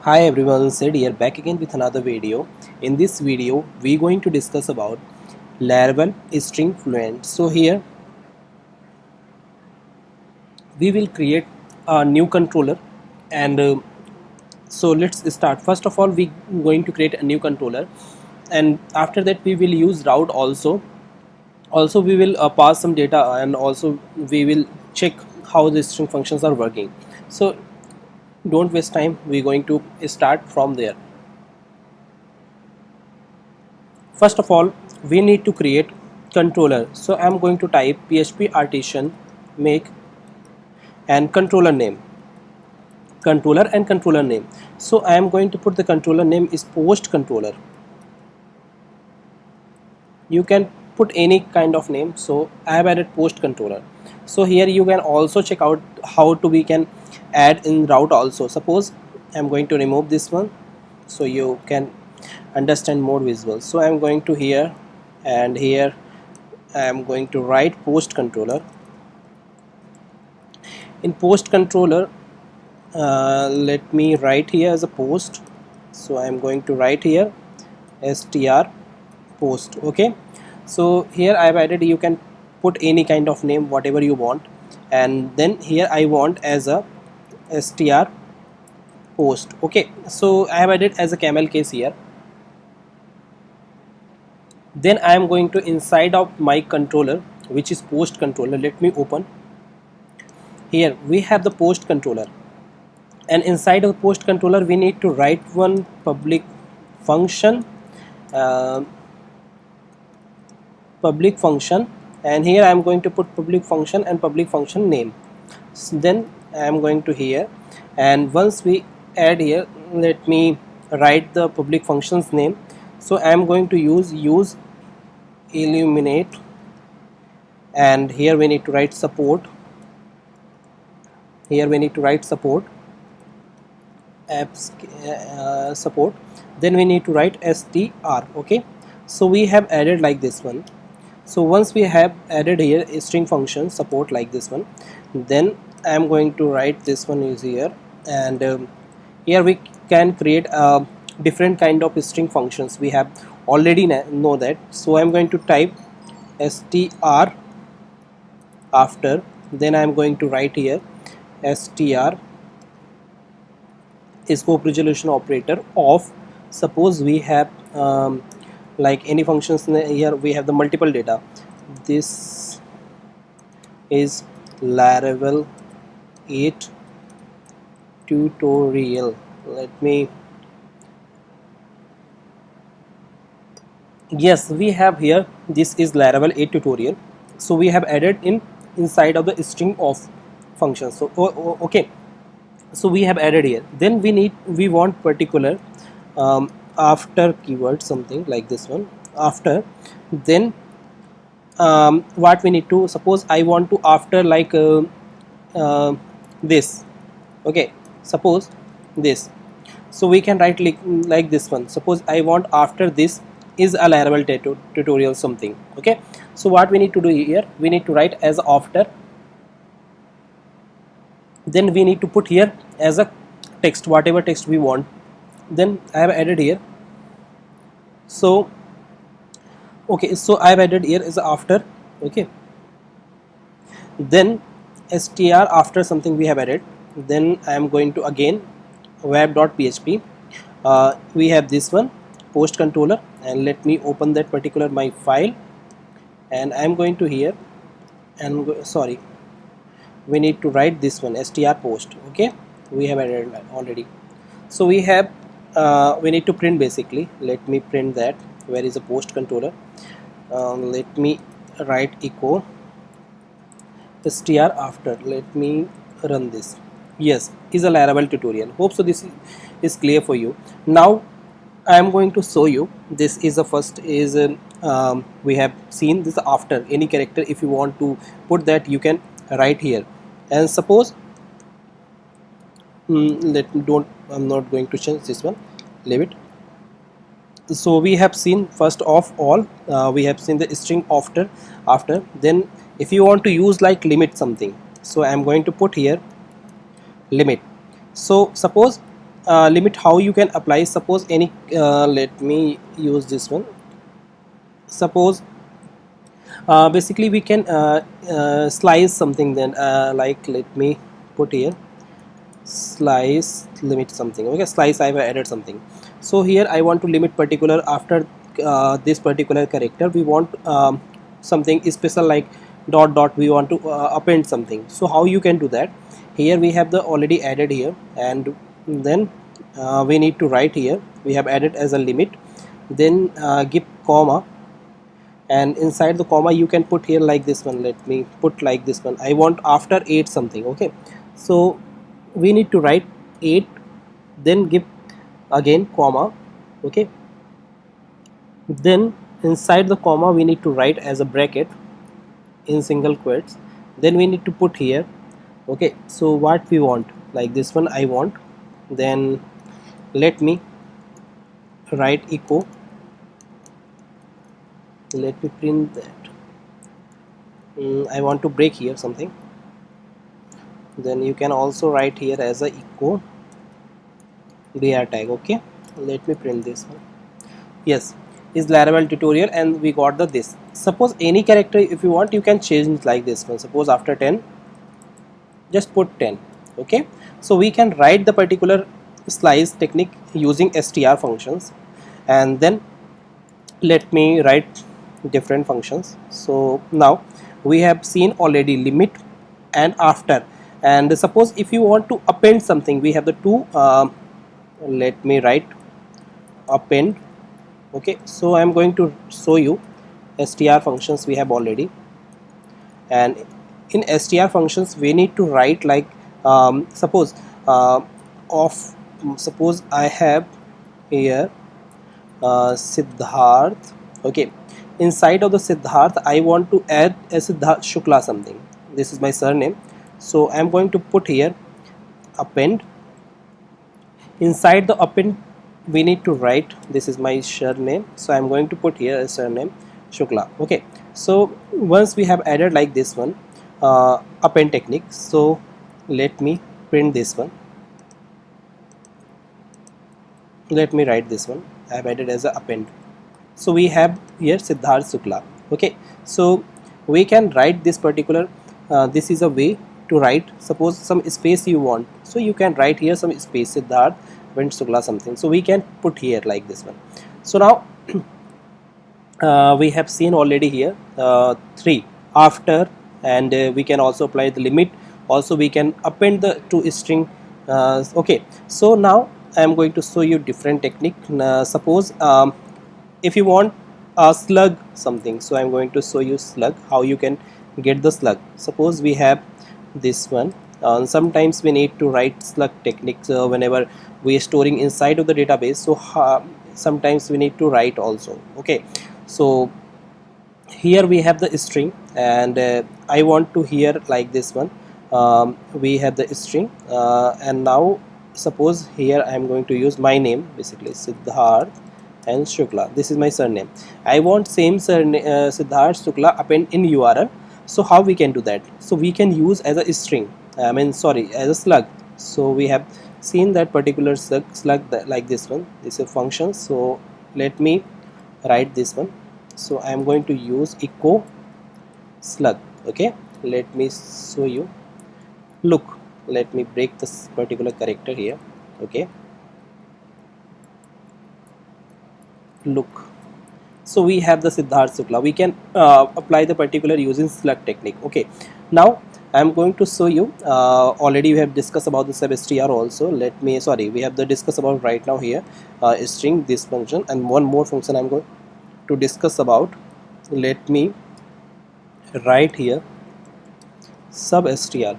Hi everyone, Sid here back again with another video. In this video, we're going to discuss about Laravel string fluent. So here we will create a new controller and so let's start. First of all, we're going to create a new controller, and after that we will use route also. Also we will pass some data, and also we will check how the string functions are working. So don't waste time, we're going to start from there. First of all, we need to create controller. So I'm going to type php artisan make and controller name. So I am going to put the controller name is post controller. You can put any kind of name, so I have added post controller. So here you can also check out how to we can add in route also. Suppose I'm going to remove this one so you can understand more visual. So I'm going to here, and here I am going to write post controller. In post controller, let me write here as a post. So I'm going to write here str post. Okay, so here I've added, you can put any kind of name whatever you want, and then here I want as a str post. Okay, so I have added as a camel case here. Then I am going to inside of my controller, which is post controller. Let me open. Here we have the post controller, and inside of post controller we need to write one public function, uh, and here I am going to put public function and public function name. So then I am going to here, and once we add here, let me write the public functions name. So I am going to use illuminate, and here we need to write support. Here we need to write support apps support. Then we need to write str. Okay, so we have added like this one. So once we have added here a string function support like this one, then I am going to write this one is here, and here we can create a different kind of string functions. We have already know that. So I am going to type str after, then I am going to write here str scope resolution operator of, suppose we have like any functions. Here we have the multiple data. This is Laravel 8 tutorial. Let me, yes, we have here this is Laravel 8 tutorial. So we have added in inside of the string of functions. So okay, so we have added here. Then we want particular after keyword, something like this one after. Then what we need to, suppose I want to after like this. Okay, suppose this. So we can write like this one. Suppose I want after this is a Laravel tutorial something. Okay, so what we need to do here, we need to write as after. Then we need to put here as a text whatever text we want. Then I have added here. So okay, so I have added here is after. Okay, then str after something we have added. Then I am going to again web.php. We have this one post controller, and let me open that particular my file, and I am going to here, and sorry, we need to write this one str post. Okay, we have added already. So we have we need to print basically. Let me print that. Where is the post controller? Let me write echo str after. Let me run this. Yes, is a Laravel tutorial. Hope so this is clear for you. Now I am going to show you. This is the first is we have seen this after any character. If you want to put that, you can write here. And suppose let me don't, I'm not going to change this one, leave it. So we have seen first of all we have seen the string after. Then if you want to use like limit something, so I am going to put here limit. So suppose limit how you can apply. Suppose any let me use this one. Suppose basically we can slice something, then like let me put here slice limit something. Okay, slice, I have added something. So here I want to limit particular after this particular character. We want something special like dot dot, we want to append something. So how you can do that? Here we have the already added here, and then we need to write here, we have added as a limit, then give comma, and inside the comma you can put here like this one. Let me put like this one, I want after 8 something. Okay, so we need to write 8, then give again comma. Okay, then inside the comma we need to write as a bracket in single quotes, then we need to put here. Okay, so what we want, like this one I want, then let me write echo, let me print that. I want to break here something, then you can also write here as a echo br tag. Okay, let me print this one. Yes, is Laravel tutorial, and we got the this. Suppose any character if you want, you can change like this one. Suppose after 10 just put 10. Okay, so we can write the particular slice technique using str functions, and then let me write different functions. So now we have seen already limit and after, and suppose if you want to append something, we have the two let me write append. Okay, so I am going to show you str functions we have already, and in str functions we need to write like suppose of suppose I have here Siddharth. Okay, inside of the Siddharth I want to add a Siddharth Shukla something, this is my surname, so I am going to put here append. Inside the append we need to write, this is my surname, so I am going to put here a surname Shukla. Okay, so once we have added like this one append technique, so let me print this one, let me write this one, I have added as a append. So we have here Siddharth Shukla. Okay, so we can write this particular this is a way to write. Suppose some space you want, so you can write here some space Siddharth went Shukla something, so we can put here like this one. So now we have seen already here 3 after, and we can also apply the limit, also we can append the to string. Okay, so now I am going to show you different technique. Suppose if you want a slug something, so I am going to show you slug, how you can get the slug. Suppose we have this one, sometimes we need to write slug techniques whenever we are storing inside of the database, so sometimes we need to write also. Okay, so here we have the string, and I want to here like this one, we have the string, and now suppose here I am going to use my name, basically Siddharth and Shukla, this is my surname. I want same surname Siddharth Shukla append in URL. So how we can do that? So we can use as a string, I mean sorry, as a slug. So we have seen that particular slug that, like this one, this is a function. So let me write this one, so I am going to use echo slug. Okay, let me show you, look, let me break this particular character here. Okay, look, so we have the Siddharth Shukla, we can apply the particular using slug technique. Okay, now I am going to show you already we have discussed about the substr also. Let me sorry, we have the discuss about right now here string, this function, and one more function I am going to discuss about. Let me write here substr.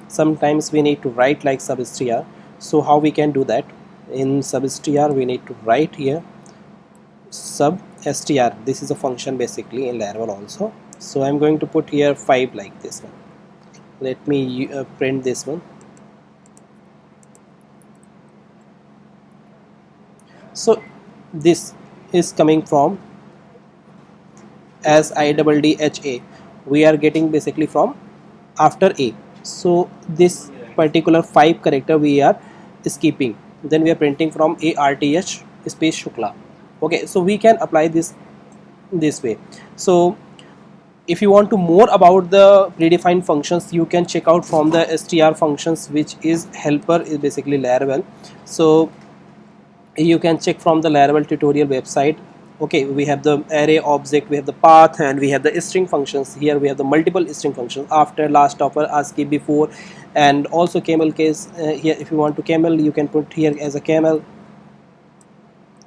Sometimes we need to write like substr, so how we can do that? In substr we need to write here substr, this is a function basically in Laravel also. So I'm going to put here 5 like this one. Let me print this one. So this is coming from as IDDHA, we are getting basically from after A. So this particular 5 character we are skipping. then we are printing from ARTH space Shukla. Okay, so we can apply this way. So if you want to more about the predefined functions, you can check out from the str functions, which is helper is basically Laravel. So you can check from the Laravel tutorial website. Okay, we have the array object, we have the path, and we have the string functions. Here we have the multiple string functions: after, last, topper, ASCII, before, and also camel case. Here if you want to camel, you can put here as a camel.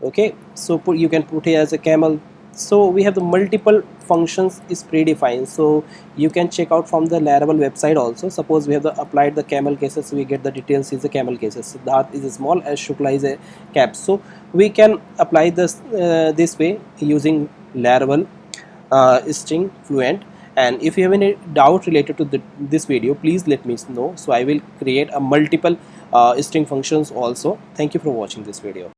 Okay, so you can put here as a camel. So we have the multiple functions is predefined, so you can check out from the Laravel website also. Suppose we have applied the camel cases, so we get the details is the camel cases. Siddharth is a small, as Shukla is a cap. So we can apply this way using Laravel string Fluent. And if you have any doubt related to this video, please let me know, so I will create a multiple string functions also. Thank you for watching this video.